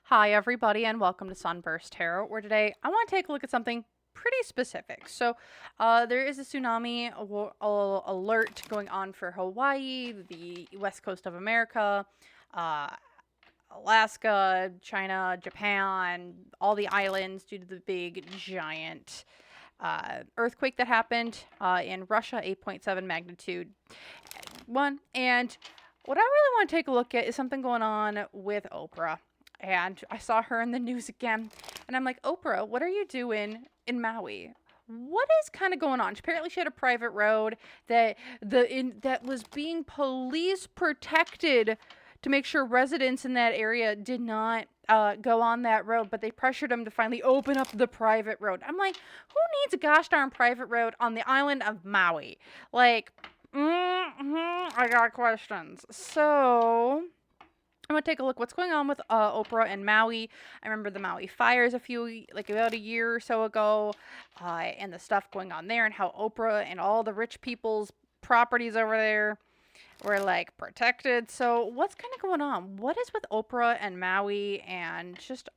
Hi, everybody, and welcome to SunBurst Tarot, where today I want to take a look at something pretty specific. There is a tsunami alert going on for Hawaii, the west coast of America, uh, Alaska, China, Japan, all the islands due to the big, giant earthquake that happened in Russia, 8.7 magnitude one. And what I really want to take a look at is something going on with Oprah. And I saw her in the news again. And I'm like, Oprah, what are you doing in Maui? What is kind of going on? Apparently, she had a private road that was being police protected to make sure residents in that area did not go on that road, but they pressured them to finally open up the private road. I'm like, who needs a gosh darn private road on the island of Maui? Like, I got questions. So I'm gonna take a look what's going on with Oprah and Maui. I remember the Maui fires about a year or so ago, and the stuff going on there, and how Oprah and all the rich people's properties over there were like protected. So what's kind of going on? What is with Oprah and Maui, and just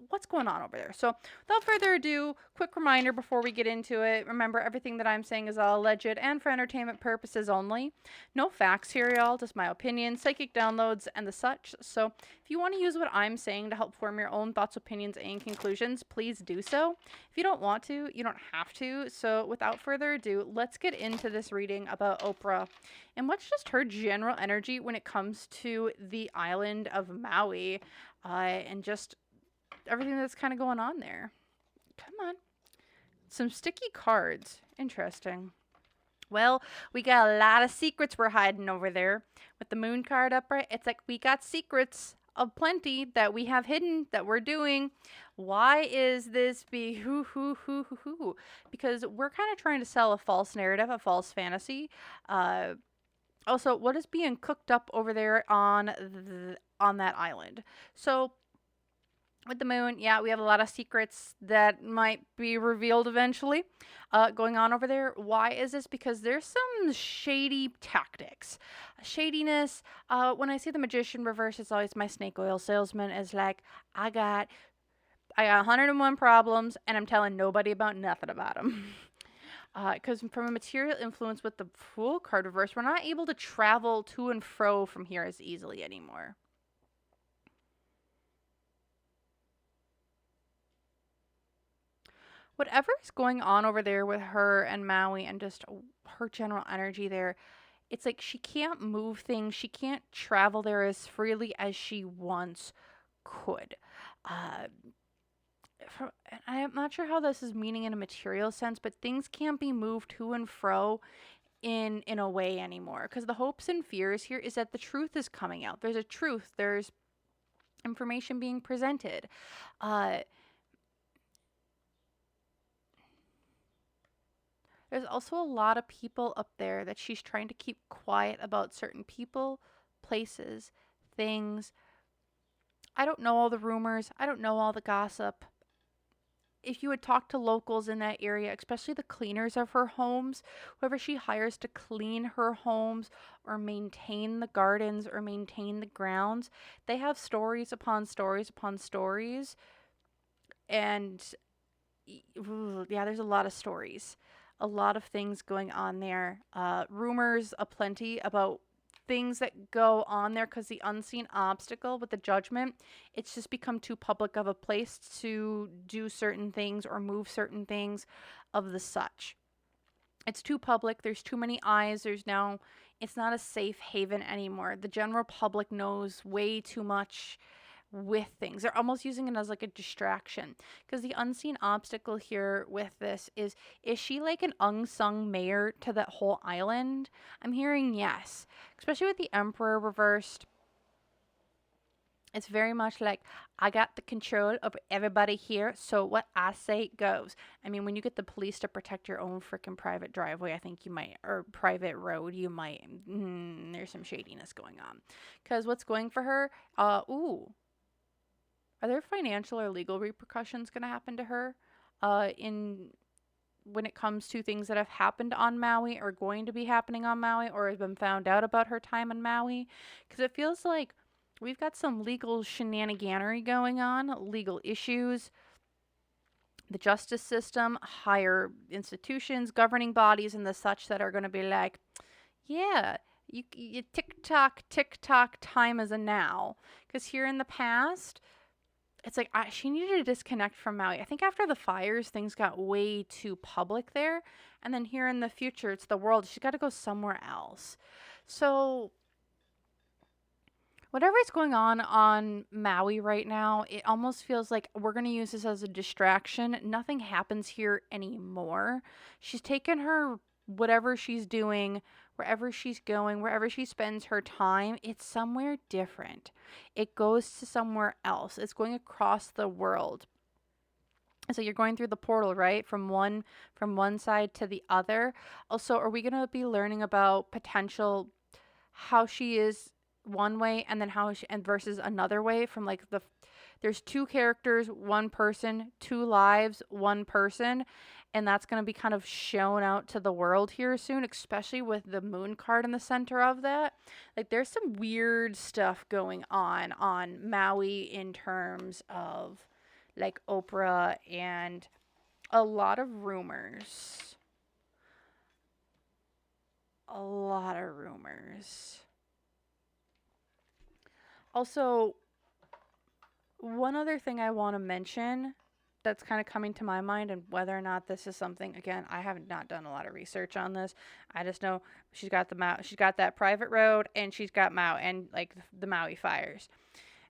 what's going on over there? So without further ado, quick reminder before we get into it. Remember, everything that I'm saying is all alleged and for entertainment purposes only. No facts here, y'all, just my opinion, psychic downloads, and the such. So if you want to use what I'm saying to help form your own thoughts, opinions, and conclusions, please do so. If you don't want to, you don't have to. So without further ado, let's get into this reading about Oprah and what's just her general energy when it comes to the island of Maui, and just everything that's kind of going on there. Come on. Some sticky cards. Interesting. Well, we got a lot of secrets we're hiding over there. With the moon card upright, it's like we got secrets of plenty that we have hidden that we're doing. Why is this be hoo? Because we're kind of trying to sell a false narrative, a false fantasy. Also, what is being cooked up over there on that island? So with the moon, yeah, we have a lot of secrets that might be revealed eventually going on over there. Why is this? Because there's some shady tactics. Shadiness. When I see the magician reverse, it's always my snake oil salesman is like, I got 101 problems, and I'm telling nobody about nothing about them. Because from a material influence with the Fool card reverse, we're not able to travel to and fro from here as easily anymore. Whatever is going on over there with her and Maui and just her general energy there, it's like she can't move things. She can't travel there as freely as she once could. Uh, and I'm not sure how this is meaning in a material sense, but things can't be moved to and fro in a way anymore, because the hopes and fears here is that the truth is coming out. There's a truth. There's information being presented. Uh, There's also a lot of people up there that she's trying to keep quiet about certain people, places, things. I don't know all the rumors. I don't know all the gossip. If you would talk to locals in that area, especially the cleaners of her homes, whoever she hires to clean her homes or maintain the gardens or maintain the grounds, they have stories upon stories upon stories. And yeah, there's a lot of stories, a lot of things going on there. Rumors aplenty about things that go on there because the unseen obstacle with the judgment, it's just become too public of a place to do certain things or move certain things of the such. It's too public. There's too many eyes. It's not a safe haven anymore. The general public knows way too much with things. They're almost using it as like a distraction. Because the unseen obstacle here with this is she like an unsung mayor to that whole island? I'm hearing yes. Especially with the Emperor reversed. It's very much like, I got the control over everybody here, so what I say goes. I mean, when you get the police to protect your own freaking private driveway, I think you might, or private road, you might, there's some shadiness going on. Because what's going for her? Are there financial or legal repercussions going to happen to her? In when it comes to things that have happened on Maui or going to be happening on Maui or has been found out about her time on Maui? Because it feels like we've got some legal shenaniganery going on, legal issues, the justice system, higher institutions, governing bodies, and the such that are going to be like, yeah, you tick tock, time is a now. Because here in the past, it's like she needed to disconnect from Maui. I think after the fires, things got way too public there. And then here in the future, it's the world. She's got to go somewhere else. So whatever is going on Maui right now, it almost feels like we're going to use this as a distraction. Nothing happens here anymore. She's taken her whatever she's doing, wherever she's going, wherever she spends her time, it's somewhere different. It goes to somewhere else. It's going across the world. So you're going through the portal, right? From one side to the other. Also, are we going to be learning about potential how she is one way and then how she and versus another way from like there's two characters, one person, two lives, one person, and that's going to be kind of shown out to the world here soon, especially with the moon card in the center of that. Like there's some weird stuff going on Maui in terms of like Oprah and a lot of rumors. A lot of rumors. Also, one other thing I want to mention that's kind of coming to my mind, and whether or not this is something, again, I have not done a lot of research on this. I just know she's got she's got that private road, and she's got Maui and like the Maui fires,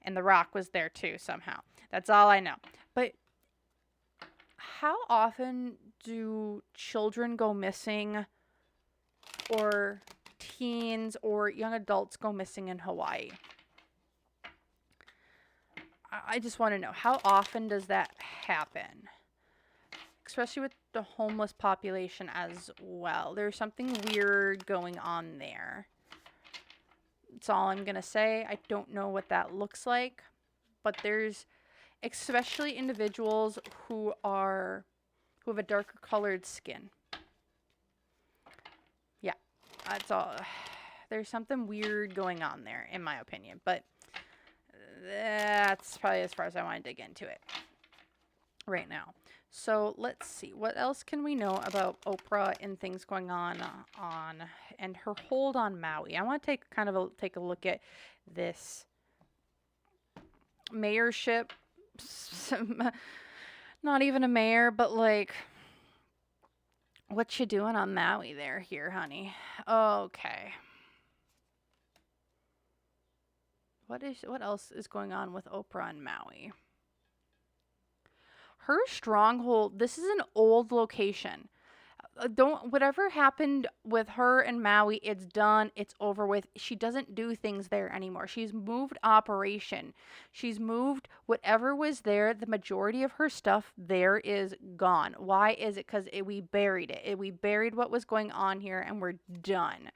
and the Rock was there too somehow. That's all I know. But how often do children go missing, or teens or young adults go missing in Hawaii? I just want to know, how often does that happen? Especially with the homeless population as well. There's something weird going on there. That's all I'm going to say. I don't know what that looks like. But there's especially individuals who have a darker colored skin. Yeah, that's all. There's something weird going on there, in my opinion. But that's probably as far as I want to dig into it right now. So let's see, what else can we know about Oprah and things going on and her hold on Maui. I want to take a look at this mayorship. Not even a mayor, but like, what you doing on Maui there here, honey? Okay. What else is going on with Oprah and Maui? Her stronghold, this is an old location. Whatever happened with her and Maui, it's done, it's over with. She doesn't do things there anymore. She's moved operation. She's moved whatever was there. The majority of her stuff there is gone. Why is it? Because we buried it. We buried what was going on here and we're done.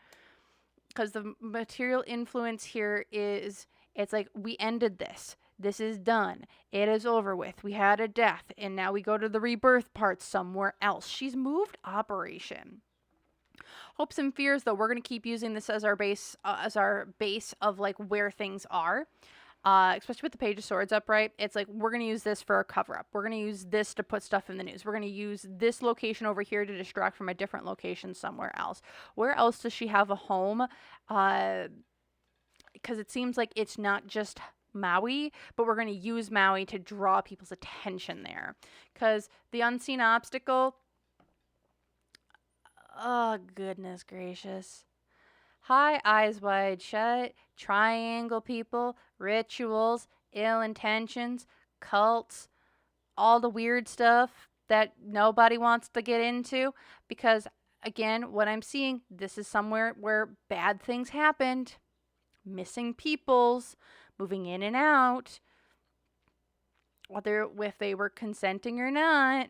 Because the material influence here is, it's like, we ended this. This is done. It is over with. We had a death, and now we go to the rebirth part somewhere else. She's moved operation. Hopes and fears, though, we're going to keep using this as our base of like where things are. Especially with the Page of Swords upright, it's like we're going to use this for a cover-up. We're going to use this to put stuff in the news. We're going to use this location over here to distract from a different location somewhere else. Where else does she have a home? Because it seems like it's not just Maui, but we're going to use Maui to draw people's attention there. Because the unseen obstacle, oh, goodness gracious. Hi, eyes wide shut, triangle people, rituals, ill intentions, cults, all the weird stuff that nobody wants to get into. Because, again, what I'm seeing, this is somewhere where bad things happened. Missing peoples, moving in and out, whether if they were consenting or not.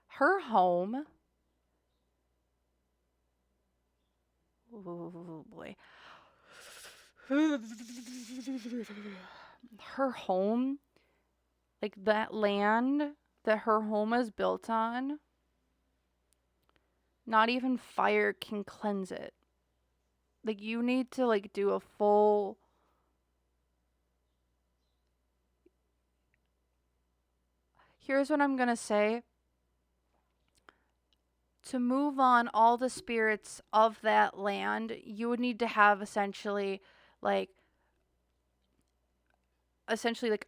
Her home, oh boy, her home, like that land that her home is built on, not even fire can cleanse it. Like, you need to, like, do a full... Here's what I'm gonna say. To move on all the spirits of that land, you would need to have like, essentially, like,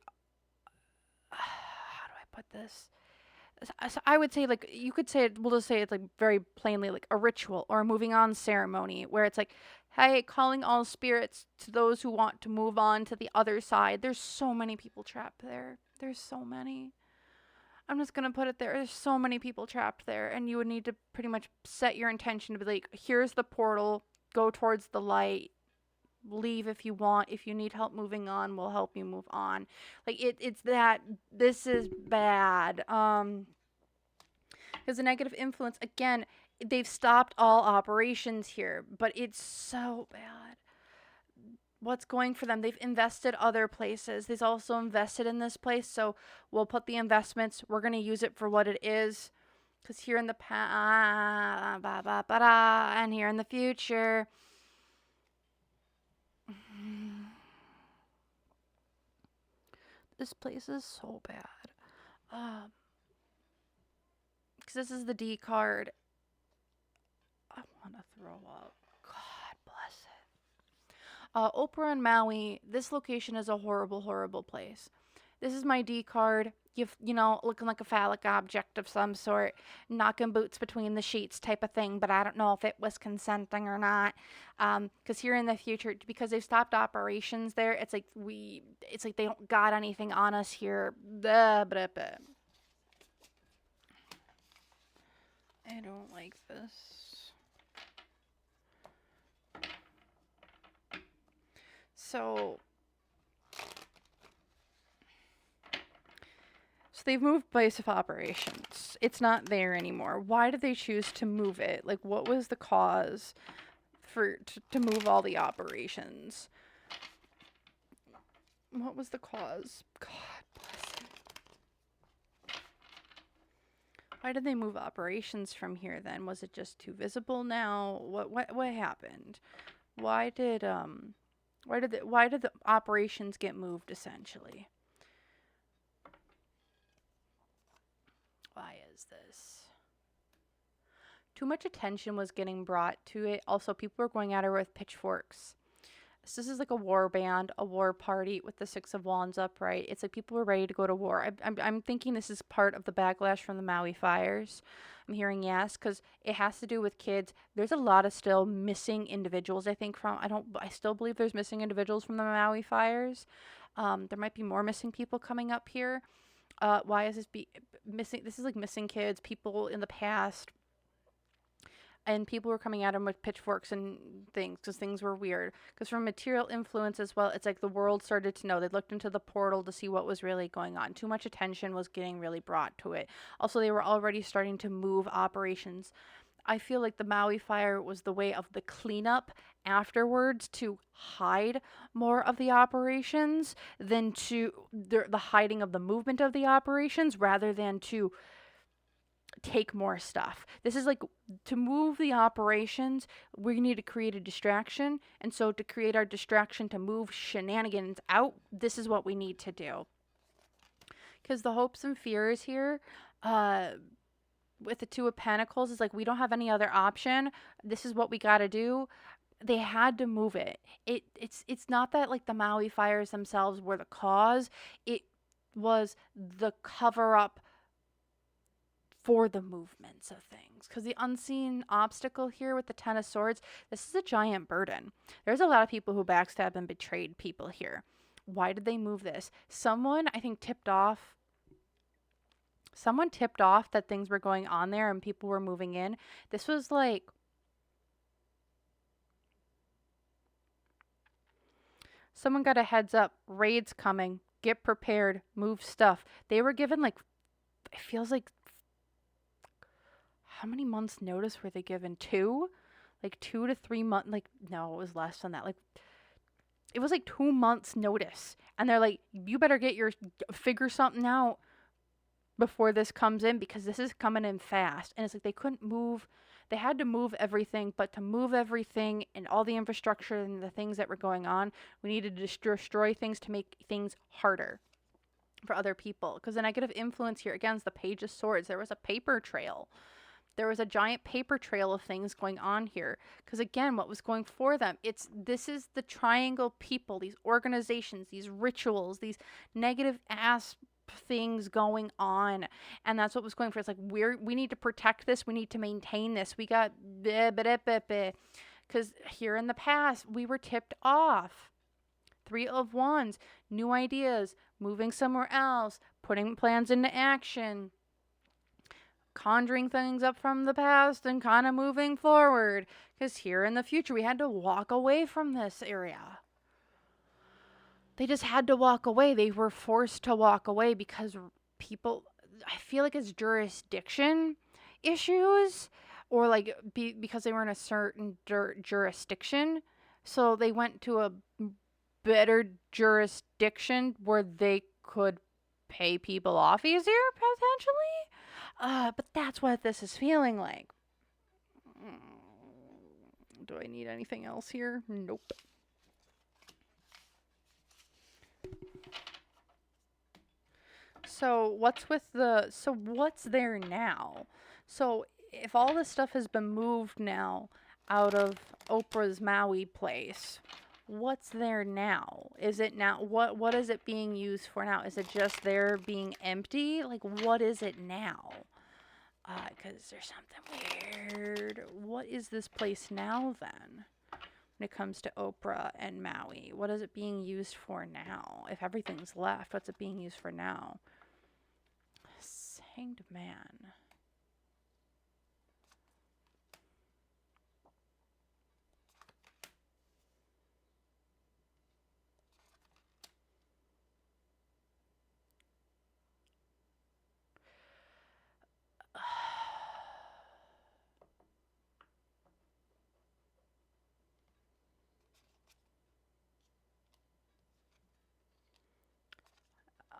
how do I put this? So I would say, like, you could say it, we'll just say it's like very plainly like a ritual or a moving on ceremony where it's like, hey, calling all spirits to those who want to move on to the other side. There's so many people trapped there. There's so many. I'm just gonna put it there. There's so many people trapped there, and you would need to pretty much set your intention to be like, here's the portal, go towards the light, leave if you want. If you need help moving on, we'll help you move on. Like, it's that this is bad. Because the negative influence, again, they've stopped all operations here, but it's so bad. What's going for them? They've invested other places. They've also invested in this place, so we'll put the investments. We're going to use it for what it is. Because here in the past, and here in the future, this place is so bad. Because this is the D card. I want to throw up. God bless it. Oprah and Maui. This location is a horrible, horrible place. This is my D card. You know, looking like a phallic object of some sort, knocking boots between the sheets type of thing, but I don't know if it was consenting or not. Because here in the future, because they've stopped operations there, it's like they don't got anything on us here. Blah, blah, blah. I don't like this. So they've moved base of operations. It's not there anymore. Why did they choose to move it? Like, what was the cause to move all the operations? What was the cause? God bless it. Why did they move operations from here then? Was it just too visible now? What happened? Why did the operations get moved essentially? Why is this? Too much attention was getting brought to it. Also, people were going at her with pitchforks. So this is like a war band, a war party with the Six of Wands upright. It's like people were ready to go to war. I'm thinking this is part of the backlash from the Maui fires. I'm hearing yes, because it has to do with kids. There's a lot of still missing individuals, I think, I still believe there's missing individuals from the Maui fires. There might be more missing people coming up here. Why is this missing? This is like missing kids, people in the past, and people were coming at him with pitchforks and things because things were weird. Because from material influence as well, it's like the world started to know. They looked into the portal to see what was really going on. Too much attention was getting really brought to it. Also, they were already starting to move operations. I feel like the Maui fire was the way of the cleanup afterwards to hide more of the operations than to the hiding of the movement of the operations rather than to take more stuff. This is like to move the operations, we need to create a distraction. And so to create our distraction to move shenanigans out, this is what we need to do. Because the hopes and fears here, with the Two of Pentacles, is like we don't have any other option. This is what we got to do. They had to move it. It's not that like the Maui fires themselves were the cause. It was the cover up for the movements of things. Because the unseen obstacle here with the Ten of Swords, this is a giant burden. There's a lot of people who backstabbed and betrayed people here. Why did they move this? Someone, I think, tipped off that things were going on there and people were moving in. This was like someone got a heads up, raids coming, get prepared, move stuff. They were given like, it feels like, how many months notice were they given? 2? Like 2 to 3 months, like, no, it was less than that. Like, it was like 2 months notice. And they're like, you better figure something out before this comes in because this is coming in fast. And it's like they couldn't move they had to move everything, but to move everything and all the infrastructure and the things that were going on, we needed to destroy things to make things harder for other people. Because the negative influence here, again, is the Page of Swords. There was a paper trail. There was a giant paper trail of things going on here. Because again, what was going for them? This is the triangle people, these organizations, these rituals, these negative ass things going on, and that's what was going for. It's like we need to protect this, we need to maintain this. We got because here in the past we were tipped off. Three of Wands, new ideas, moving somewhere else, putting plans into action, conjuring things up from the past and kind of moving forward, because here in the future we had to walk away from this area. They just had to walk away. They were forced to walk away because people, I feel like it's jurisdiction issues, or like because they were in a certain jurisdiction. So they went to a better jurisdiction where they could pay people off easier, potentially. But that's what this is feeling like. Do I need anything else here? Nope. So what's there now? So if all this stuff has been moved now out of Oprah's Maui place, what's there now? Is it now, what is it being used for now? Is it just there being empty? Like, what is it now? Because there's something weird. What is this place now then? When it comes to Oprah and Maui, what is it being used for now? If everything's left, what's it being used for now? Hanged Man.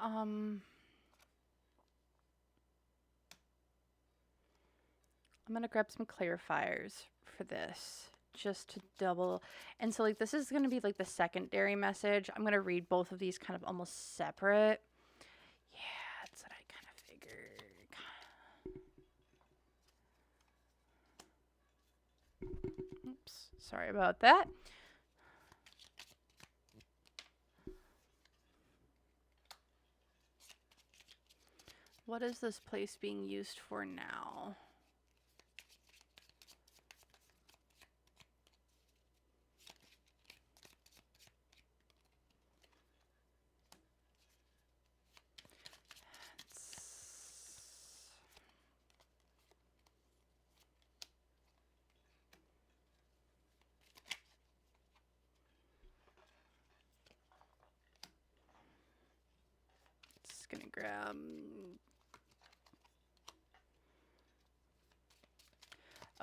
I'm gonna grab some clarifiers for this just to double. And so like this is gonna be like the secondary message. I'm gonna read both of these kind of almost separate. Yeah, that's what I kind of figured. Oops, sorry about that. What is this place being used for now? Just gonna grab.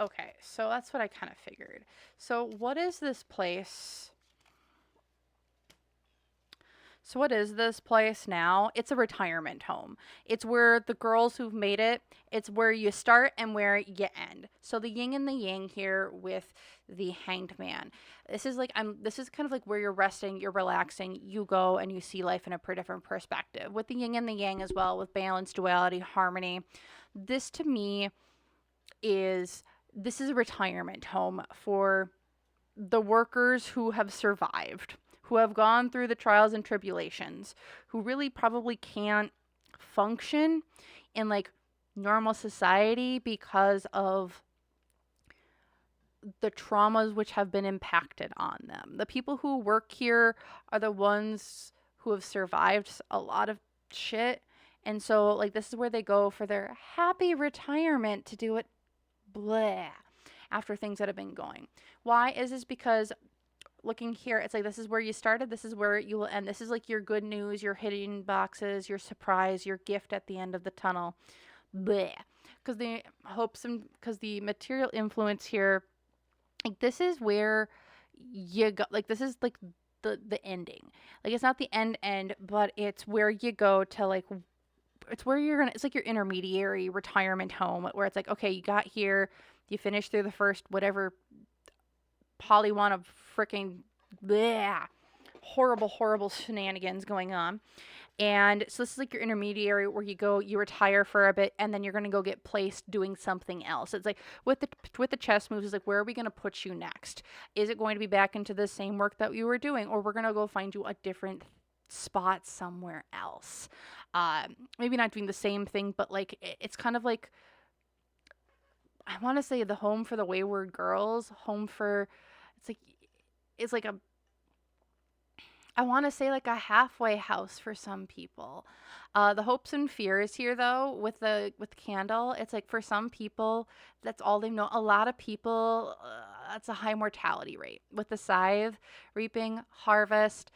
Okay, so that's what I kind of figured. So what is this place? So what is this place now? It's a retirement home. It's where the girls who've made it, it's where you start and where you end. So the yin and the yang here with the Hanged Man. This is kind of like where you're resting, you're relaxing, you go and you see life in a different perspective. With the yin and the yang as well, with balance, duality, harmony. This to me is a retirement home for the workers who have survived, who have gone through the trials and tribulations, who really probably can't function in like normal society because of the traumas which have been impacted on them. The people who work here are the ones who have survived a lot of shit. And so like this is where they go for their happy retirement to do it bleh after things that have been going. Why is this? Because looking here, it's like this is where you started, this is where you will end. This is like your good news, your hidden boxes, your surprise, your gift at the end of the tunnel. Bleh. Because the hopes and because the material influence here, like this is where you go. Like this is like the ending. Like it's not the end, but it's where you go to like. It's where it's like your intermediary retirement home where it's like, okay, you got here, You finish through the first whatever polywan of freaking horrible shenanigans going on. And so this is like your intermediary where you go, you retire for a bit, and then you're gonna go get placed doing something else. It's like with the chess moves, it's like, where are we gonna put you next? Is it going to be back into the same work that you were doing, or we're gonna go find you a different spot somewhere else? Maybe not doing the same thing, but like it's kind of like, I want to say the home for the wayward girls, home for, it's like it's like a, I want to say like a halfway house for some people. The hopes and fears here, though, with candle, it's like for some people, that's all they know. A lot of people, that's a high mortality rate. With the scythe, reaping, harvest,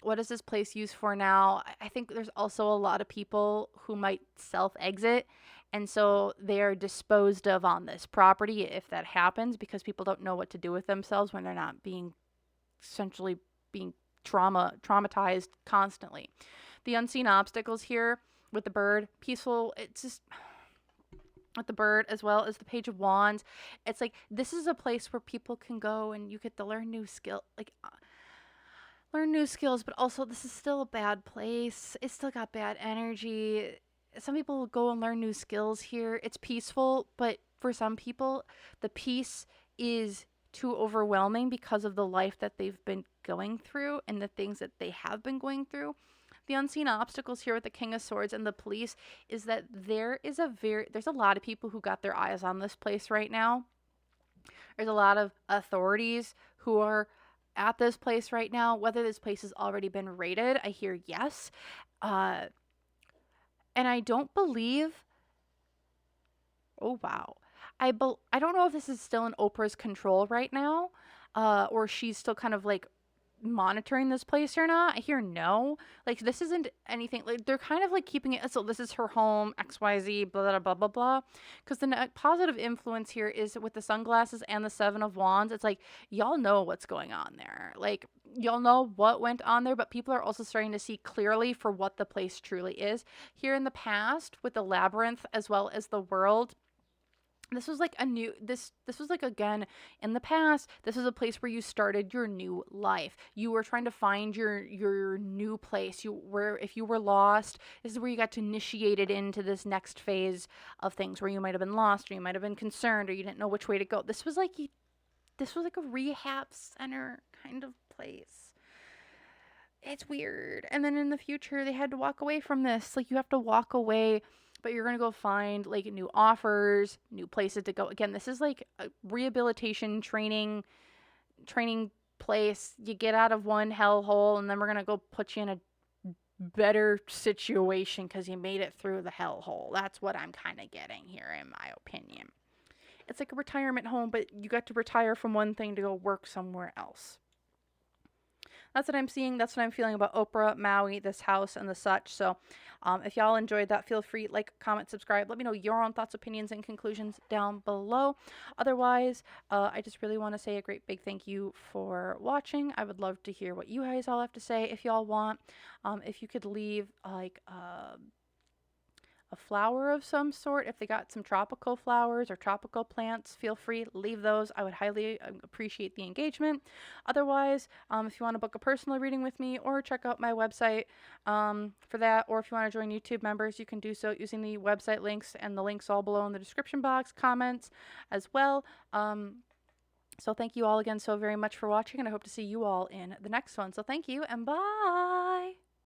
what is this place used for now? I think there's also a lot of people who might self-exit, and so they are disposed of on this property if that happens, because people don't know what to do with themselves when they're not being essentially being traumatized constantly. The unseen obstacles here with the bird, peaceful, it's just with the bird as well as the page of wands. It's like this is a place where people can go and you get to learn new skill, like learn new skills, but also this is still a bad place. It's still got bad energy. Some people will go and learn new skills here. It's peaceful, but for some people, the peace is too overwhelming because of the life that they've been going through and the things that they have been going through. The unseen obstacles here with the King of Swords and the police is that there's a lot of people who got their eyes on this place right now. There's a lot of authorities who are at this place right now. Whether this place has already been raided, I hear yes. And I don't believe, oh wow. I don't know if this is still in Oprah's control right now, or she's still kind of like monitoring this place or not. I hear no. Like this isn't anything, like they're kind of like keeping it, so this is her home, XYZ, blah blah blah blah blah. Because the positive influence here is with the sunglasses and the Seven of Wands. It's like y'all know what's going on there. Like y'all know what went on there, but people are also starting to see clearly for what the place truly is. Here in the past with the labyrinth as well as the world, this was like a new, this was like, again, in the past, this was a place where you started your new life. You were trying to find your new place. You were, if you were lost, this is where you got to initiate it into this next phase of things, where you might have been lost, or you might have been concerned, or you didn't know which way to go. This was like a rehab center kind of place. It's weird. And then in the future, they had to walk away from this. Like, you have to walk away, but you're going to go find like new offers, new places to go. Again, this is like a rehabilitation training place. You get out of one hellhole, and then we're going to go put you in a better situation because you made it through the hellhole. That's what I'm kind of getting here, in my opinion. It's like a retirement home, but you got to retire from one thing to go work somewhere else. That's what I'm seeing. That's what I'm feeling about Oprah, Maui, this house, and the such. So if y'all enjoyed that, feel free, like, comment, subscribe. Let me know your own thoughts, opinions, and conclusions down below. Otherwise, I just really want to say a great big thank you for watching. I would love to hear what you guys all have to say if y'all want. If you could leave like a flower of some sort, if they got some tropical flowers or tropical plants, feel free, leave those. I would highly appreciate the engagement. Otherwise, if you want to book a personal reading with me, or check out my website for that, or if you want to join YouTube members, you can do so using the website links and the links all below in the description box, comments as well. So thank you all again so very much for watching, and I hope to see you all in the next one. So thank you, and bye!